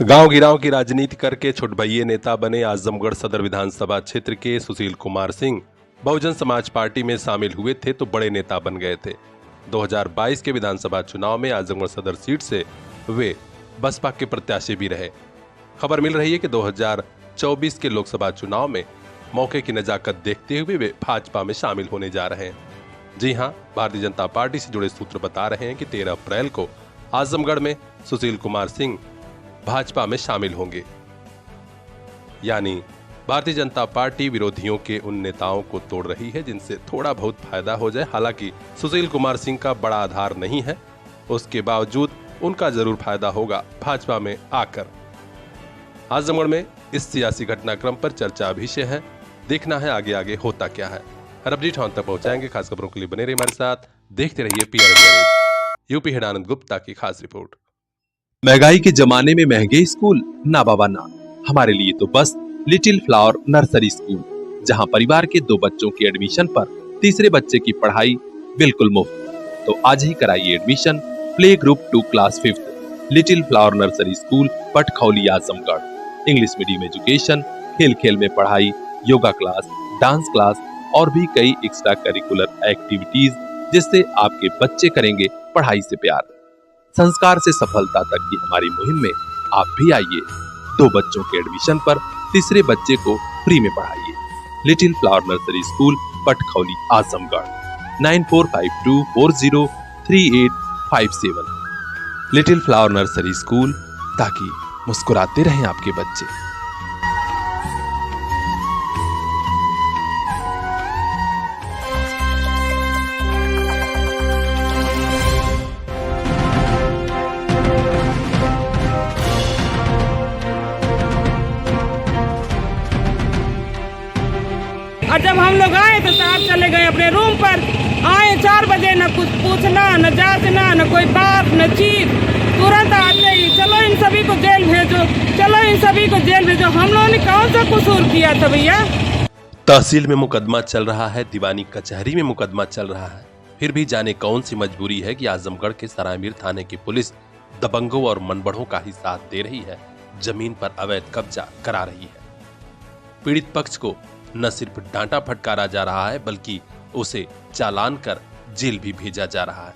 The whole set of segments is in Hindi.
गांव गिरांव की राजनीति करके छुटभइये नेता बने आजमगढ़ सदर विधानसभा क्षेत्र के सुशील कुमार सिंह बहुजन समाज पार्टी में शामिल हुए थे तो बड़े नेता बन गए थे। 2022 के विधानसभा चुनाव में आजमगढ़ सदर सीट से वे बसपा के प्रत्याशी भी रहे। खबर मिल रही है कि 2024 के लोकसभा चुनाव में मौके की नजाकत देखते हुए वे भाजपा में शामिल होने जा रहे हैं। जी हां, भारतीय जनता पार्टी से जुड़े सूत्र बता रहे हैं कि 13 अप्रैल को आजमगढ़ में सुशील कुमार सिंह भाजपा में शामिल होंगे। यानी भारतीय जनता पार्टी विरोधियों के उन नेताओं को तोड़ रही है जिनसे थोड़ा बहुत फायदा हो जाए। हालांकि सुशील कुमार सिंह का बड़ा आधार नहीं है, उसके बावजूद उनका जरूर फायदा होगा भाजपा में आकर। आजमगढ़ में इस सियासी घटनाक्रम पर चर्चा अभी से है, देखना है आगे आगे होता क्या है। हर अपडेट हम तक पहुंचाएंगे। खास खबरों के लिए बने रहिए हमारे साथ, देखते रहिए PRN। यूपी हेड आनंद गुप्ता की खास रिपोर्ट। महंगाई के जमाने में महंगे स्कूल ना बाबा ना, हमारे लिए तो बस लिटिल फ्लावर नर्सरी स्कूल, जहां परिवार के 2 बच्चों की एडमिशन पर तीसरे बच्चे की पढ़ाई बिल्कुल मुफ्त। तो आज ही कराइए admission play group 2 class 5th little flower nursery school Patkhauli Azamgarh. English medium education, खेल खेल में पढ़ाई, योगा क्लास, डांस क्लास और भी कई एक्स्ट्रा करिकुलर एक्टिविटीज, जिससे आपके बच्चे करेंगे पढ़ाई से प्यार। संस्कार से सफलता तक की हमारी मुहिम में आप भी आइए। 2 बच्चों के एडमिशन पर तीसरे बच्चे को फ्री में पढ़ाइए। Little flower nursery school Patkhauli Azamgarh. 9452403857। Little flower nursery school, ताकि मुस्कुराते रहें आपके बच्चे। और जब हम लोग आए तो साहब चले गए अपने रूम पर। आए 4 बजे, न कुछ पूछना, न जांचना, न कोई बात, न चीज, तुरंत आते ही चलो इन सभी को जेल भेजो, चलो इन सभी को जेल भेजो। हम लोगों ने कौन सा कसूर किया था भैया? तहसील में मुकदमा चल रहा है, दीवानी कचहरी में मुकदमा चल रहा है, फिर भी जाने कौन सी मजबूरी है कि आजमगढ़ के सरायमीर थाने की पुलिस दबंगों और मनबड़ों का ही साथ दे रही है, जमीन पर अवैध कब्जा करा रही है। पीड़ित पक्ष को न सिर्फ डांटा फटकारा जा रहा है, बल्कि उसे चालान कर जेल भी भेजा जा रहा है।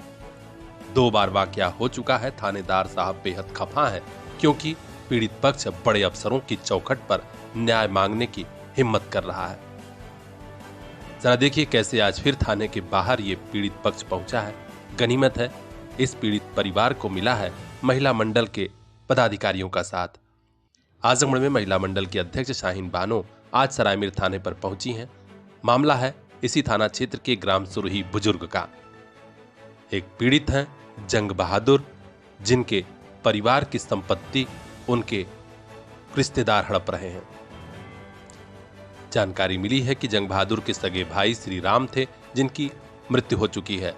2 बार वाकया हो चुका है। थानेदार साहब बेहद खफा है, क्योंकि पीड़ित पक्ष बड़े अफसरों की चौखट पर न्याय मांगने की हिम्मत कर रहा है। जरा देखिए कैसे आज फिर थाने के बाहर ये पीड़ित पक्ष पहुंचा है। गनीमत है इस पीड़ित परिवार को मिला है महिला मंडल के पदाधिकारियों का साथ। आजमगढ़ में महिला मंडल की अध्यक्ष शाहीन बानो आज सरायमीर थाने पर पहुंची हैं। मामला है इसी थाना क्षेत्र के ग्राम सुरही बुजुर्ग का। एक पीड़ित हैं जंग बहादुर, जिनके परिवार की संपत्ति उनके रिश्तेदार हड़प रहे हैं। जानकारी मिली है कि जंग बहादुर के सगे भाई श्री राम थे, जिनकी मृत्यु हो चुकी है।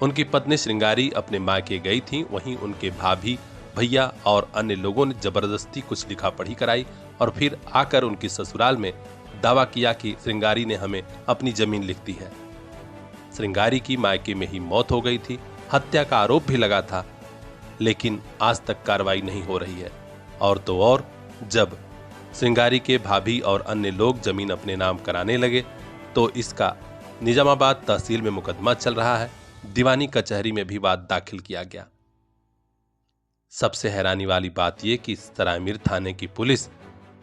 उनकी पत्नी श्रृंगारी अपने मायके गई थी, वहीं उनके भाभी, भैया और अन्य लोगों ने जबरदस्ती कुछ लिखा पढ़ी कराई और फिर आकर उनकी ससुराल में दावा किया कि श्रृंगारी ने हमें अपनी जमीन लिख दी है। श्रृंगारी की मायके में ही मौत हो गई थी। हत्या का आरोप भी लगा था, लेकिन आज तक कार्रवाई नहीं हो रही है। और तो और, जब श्रृंगारी के भाभी और अन्य लोग जमीन अपने नाम कराने लगे तो इसका निजामाबाद तहसील में मुकदमा चल रहा है। दीवानी कचहरी में भी वाद दाखिल किया गया। सबसे हैरानी वाली बात यह कि सरायमीर थाने की पुलिस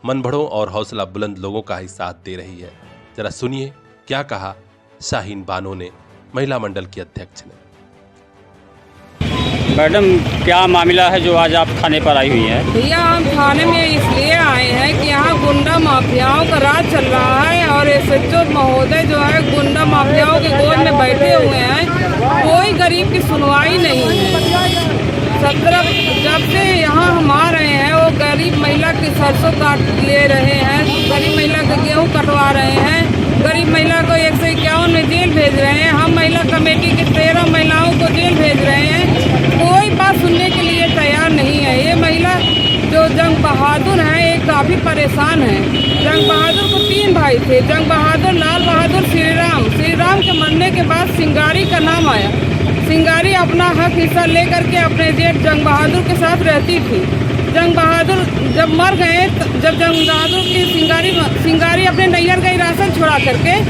मनभड़ों और हौसला बुलंद लोगों का ही साथ दे रही है। जरा सुनिए क्या कहा शाहीन बानो ने, महिला मंडल की अध्यक्ष ने। मैडम, क्या मामला है जो आज आप थाने पर आई हुई हैं? भैया हम थाने में इसलिए आए हैं कि यहाँ गुंडा माफियाओं का राज चल रहा है और SHO महोदय जो है गुंडा माफियाओं के गोद में बैठे हुए हैं। कोई गरीब की सुनवाई नहीं है। 17 जब से यहाँ हम आ रहे हैं, वो गरीब महिला की सरसों काट ले रहे हैं, गरीब महिला का गेहूँ कटवा रहे हैं, गरीब महिला को 151 में जेल भेज रहे हैं। हम महिला कमेटी की 13 महिलाओं को जेल भेज रहे हैं। कोई बात सुनने के लिए तैयार नहीं है। ये महिला जो जंग बहादुर हैं, ये काफ़ी परेशान हैं। जंग बहादुर को 3 भाई थे, जंग बहादुर, लाल बहादुर, श्री राम। श्री राम के मरने के बाद श्रृंगारी का नाम आया। श्रृंगारी अपना हक हिस्सा लेकर के अपने जेठ जंग बहादुर के साथ रहती थी। जंग बहादुर जब मर गए, जब जंग बहादुर की सिंगारी अपने नैयर गई राशन छोड़ा करके,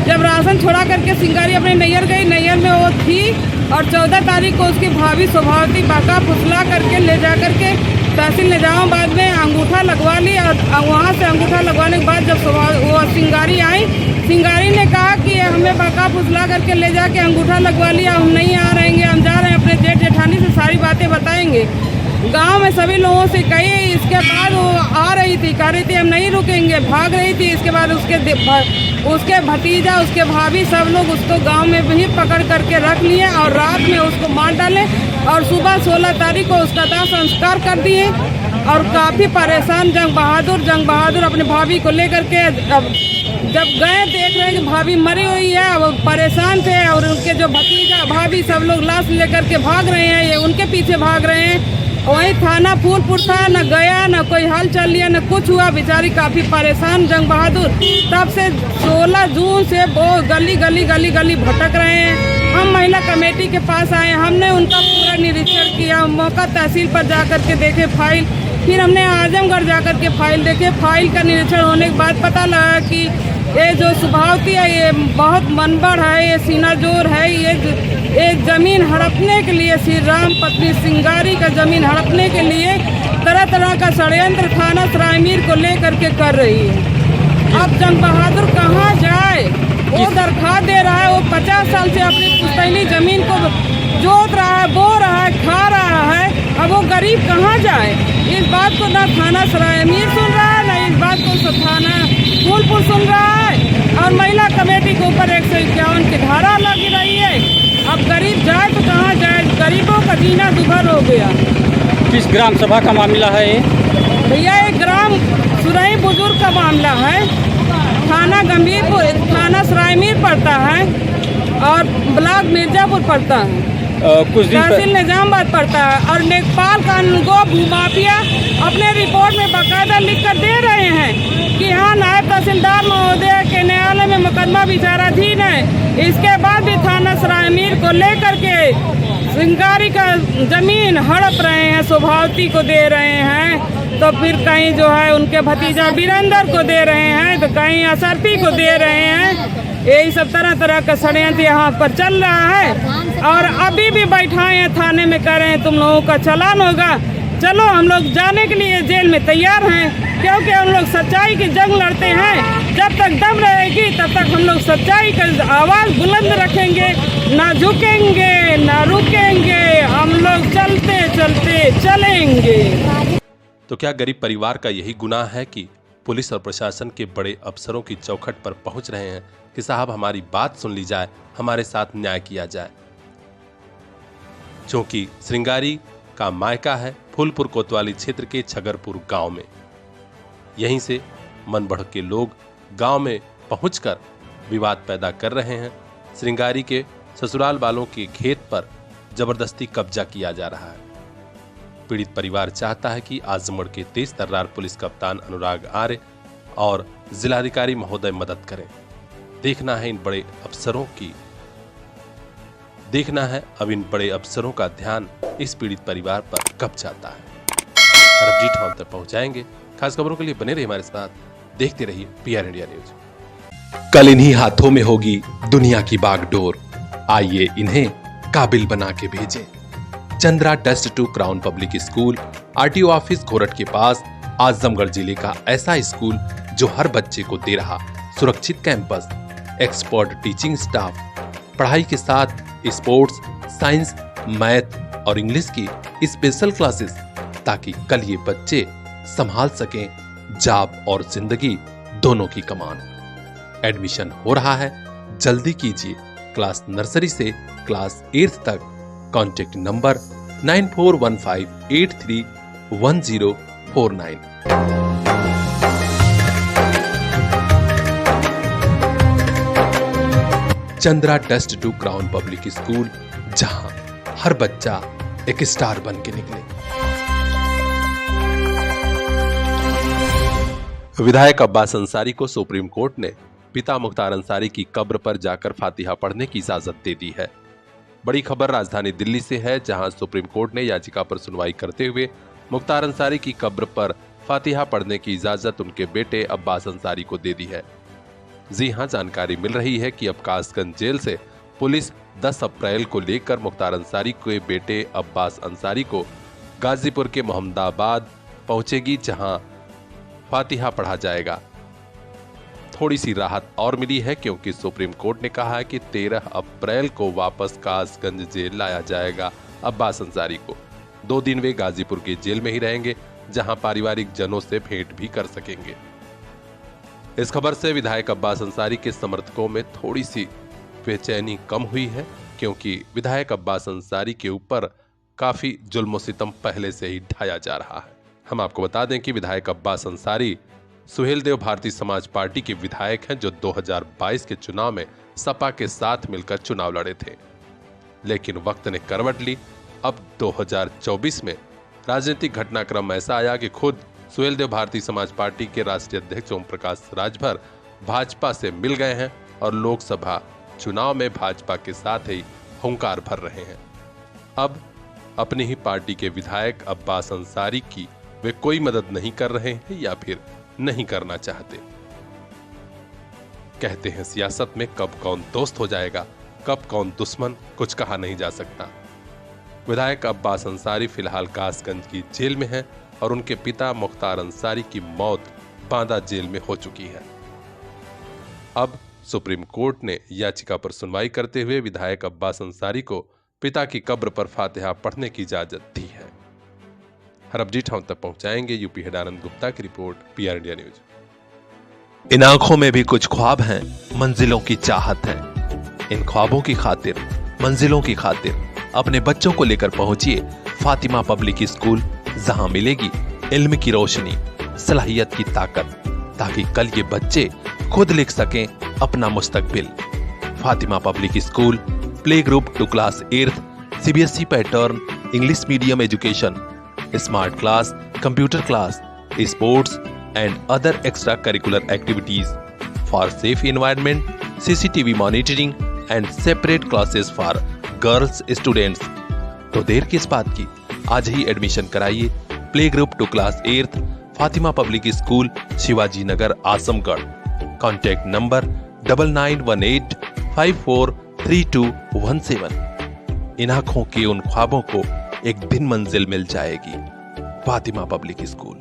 जब राशन छोड़ा करके सिंगारी अपने नैयर गई, नैयर में वो थी और 14 तारीख को उसकी भाभी स्वभावती बाका फुसला करके ले जा करके तहसील निजामाबाद में अंगूठा लगवा ली। और वहाँ से अंगूठा लगवाने के बाद जब वो सिंगारी आई, सिंगारी ने कहा कि हमें बाका फुसला करके ले जाके अंगूठा लगवा लिया, हम नहीं आ रहेंगे, हम जा रहे हैं अपने जेठ जेठानी से सारी बातें बताएंगे। गांव में सभी लोगों से कही, इसके बाद वो आ रही थी, कह रही थी हम नहीं रुकेंगे, भाग रही थी। इसके बाद उसके भतीजा, उसके भाभी, सब लोग उसको गांव में भी पकड़ करके रख लिए और रात में उसको मार डाले और सुबह 16 तारीख को उसका दाह संस्कार कर दिए। और काफ़ी परेशान जंग बहादुर अपने भाभी को लेकर के जब गए देख रहे हैं कि भाभी मरी हुई है, वो परेशान थे और उनके जो भतीजा भाभी सब लोग लाश लेकर के भाग रहे हैं, ये उनके पीछे भाग रहे हैं। वहीं थाना फूलपुर था, न गया, न कोई हल चल लिया, न कुछ हुआ। बेचारी काफ़ी परेशान जंग बहादुर तब से 16 जून से वो गली भटक रहे हैं। हम महिला कमेटी के पास आए, हमने उनका पूरा निरीक्षण किया, मौका तहसील पर जाकर के देखे फाइल, फिर हमने आजमगढ़ जाकर के फाइल देखे। फाइल का निरीक्षण होने के बाद पता लगा कि ये जो स्वभावती है ये बहुत मनबड़ है, ये सीनाजोर है, ये जमीन हड़पने के लिए, श्री राम पत्नी सिंगारी का जमीन हड़पने के लिए तरह तरह का षड्यंत्र थाना सरायमीर को लेकर के कर रही है। अब जंग बहादुर कहाँ जाए? वो दरखास्त दे रहा है, वो 50 साल से अपनी पुश्तैनी जमीन को जोत रहा है, बो रहा है, खा रहा है। अब वो गरीब कहाँ जाए? इस बात को ना थाना सरायमीर सुन रहा है, ना इस बात को थाना फूलपुर सुन रहा है। और महिला कमेटी के ऊपर 151 की धारा लगी रही है। अब गरीब जाए तो कहाँ जाए? गरीबों का जीना दुभर हो गया। किस ग्राम सभा का मामला है ये? भैया ये ग्राम सुरई बुजुर्ग का मामला है। थाना गंभीरपुर, थाना सरायमीर पड़ता है और ब्लॉक मिर्जापुर पड़ता है, कुछ दिन तहसील निजामाबाद पड़ता है। और नेपाल का गो भूमाफिया अपने रिपोर्ट में बाकायदा लिख कर दे रहे हैं कि हाँ नायब तहसीलदार महोदय के न्यायालय में मुकदमा विचाराधीन है। इसके बाद भी थाना सरायमीर को लेकर के सिंगारी का जमीन हड़प रहे हैं, स्वभावती को दे रहे हैं, तो फिर कहीं जो है उनके भतीजा वीरेंद्र को दे रहे हैं, तो कहीं असरफी को दे रहे हैं। यही सब तरह तरह का षड्यंत्र यहाँ पर चल रहा है। और अभी भी बैठाए हैं थाने में, कह रहे हैं तुम लोगों का चालान होगा। चलो हम लोग जाने के लिए जेल में तैयार हैं, क्योंकि हम लोग सच्चाई की जंग लड़ते हैं। जब तक दम रहेगी तब तक हम लोग सच्चाई का आवाज़ बुलंद रखेंगे, ना झुकेंगे ना रुकेंगे, हम लोग चलते चलते चलेंगे। तो क्या गरीब परिवार का यही गुनाह है कि पुलिस और प्रशासन के बड़े अफसरों की चौखट पर पहुंच रहे हैं कि साहब हमारी बात सुन ली जाए, हमारे साथ न्याय किया जाए? क्योंकि श्रृंगारी का मायका है फूलपुर कोतवाली क्षेत्र के छगरपुर गांव में। यहीं से मनबढ़ के लोग गांव में पहुंचकर विवाद पैदा कर रहे हैं। श्रृंगारी के ससुराल वालों के खेत पर जबरदस्ती कब्जा किया जा रहा है। पीड़ित परिवार चाहता है कि आजमगढ़ के तेज तर्रार पुलिस कप्तान अनुराग आर्य और जिलाधिकारी महोदय मदद करें। देखना है अब इन बड़े अफसरों का ध्यान इस पीड़ित परिवार पर कब जाता है। और अपडेट हम तक पहुंचाएंगे। खास खबरों के लिए बने रहिए हमारे साथ, देखते रहिए PR इंडिया न्यूज। कल इन्हीं हाथों में होगी दुनिया की बागडोर। आइए इन्हें काबिल बना के भेजें। Chandra test 2 crown public school, RTO office Ghorat के पास, आजमगढ़ जिले का ऐसा स्कूल जो हर बच्चे को दे रहा सुरक्षित कैंपस, एक्सपर्ट टीचिंग स्टाफ, पढ़ाई के साथ स्पोर्ट्स, साइंस, मैथ और इंग्लिश की स्पेशल क्लासेस, ताकि कल ये बच्चे संभाल सकें जॉब और जिंदगी दोनों की कमान। एडमिशन हो रहा है, जल्दी कीजिए। क्लास नर्सरी से क्लास 8th तक। Contact number 9415831049। Chandra test 2 crown public school, जहां हर बच्चा एक स्टार बन के निकले। विधायक अब्बास अंसारी को सुप्रीम कोर्ट ने पिता मुख्तार अंसारी की कब्र पर जाकर फातिहा पढ़ने की इजाजत दे दी है। बड़ी खबर राजधानी दिल्ली से है, जहां सुप्रीम कोर्ट ने याचिका पर सुनवाई करते हुए मुख्तार अंसारी की कब्र पर फातिहा पढ़ने की इजाजत उनके बेटे अब्बास अंसारी को दे दी है। जी हां, जानकारी मिल रही है कि अब कासगंज जेल से पुलिस 10 अप्रैल को लेकर मुख्तार अंसारी के बेटे अब्बास अंसारी को गाजीपुर के मोहम्मदाबाद पहुंचेगी, जहां फातिहा पढ़ा जाएगा। थोड़ी सी राहत और मिली है क्योंकि सुप्रीम कोर्ट ने कहा है कि 13 अप्रैल को वापस कासगंज जेल लाया जाएगा अब्बास अंसारी को। 2 दिन वे गाजीपुर के जेल में ही रहेंगे, जहां पारिवारिक जनों से भेंट भी कर सकेंगे। इस खबर से विधायक अब्बास अंसारी के समर्थकों में थोड़ी सी बेचैनी कम हुई है, क्योंकि विधायक अब्बास अंसारी के ऊपर काफी जुल्म सितम पहले से ही ढाया जा रहा है। हम आपको बता दें कि विधायक अब्बास अंसारी सुहेलदेव भारतीय समाज पार्टी के विधायक हैं, जो 2022 के चुनाव में सपा के साथ मिलकर चुनाव लड़े थे, लेकिन वक्त ने करवट ली। अब 2024 में राजनीतिक घटनाक्रम ऐसा आया कि खुद सुहेलदेव भारतीय समाज पार्टी के राष्ट्रीय अध्यक्ष ओम प्रकाश राजभर भाजपा से मिल गए हैं और लोकसभा चुनाव में भाजपा के साथ ही हुंकार भर रहे हैं। अब अपनी ही पार्टी के विधायक अब्बास अंसारी की वे कोई मदद नहीं कर रहे हैं या फिर नहीं करना चाहते। कहते हैं सियासत में कब कौन दोस्त हो जाएगा, कब कौन दुश्मन, कुछ कहा नहीं जा सकता। विधायक अब्बास अंसारी फिलहाल कासगंज की जेल में हैं और उनके पिता मुख्तार अंसारी की मौत बांदा जेल में हो चुकी है। अब सुप्रीम कोर्ट ने याचिका पर सुनवाई करते हुए विधायक अब्बास अंसारी को पिता की कब्र पर फातिहा पढ़ने की इजाजत दी है। हर अपडेट हम तक पहुंचाएंगे। यूपी हेड आनंद गुप्ता की रिपोर्ट, PR इंडिया न्यूज। इन आंखों में भी कुछ ख्वाब हैं, मंजिलों की चाहत है। इन ख्वाबों की खातिर, मंजिलों की खातिर अपने बच्चों को लेकर पहुंचिए फातिमा पब्लिक स्कूल, जहां मिलेगी इल्म की रोशनी, सलाहियत की ताकत, ताकि कल ये बच्चे खुद लिख सकें अपना मुस्तकबिल। Fatima public school, play group to class 8th, CBSE pattern, English medium education, smart class, computer class, sports and other extra curricular activities for safe environment, CCTV monitoring and separate classes for girls students. तो देर किस बात की, आज ही एडमिशन कराइए play group to class 8th, Fatima public school, Shivaji Nagar, Azamgarh. Contact number 9918543217। इन आंखों के उन ख्वाबों को एक दिन मंजिल मिल जाएगी। Fatima public school.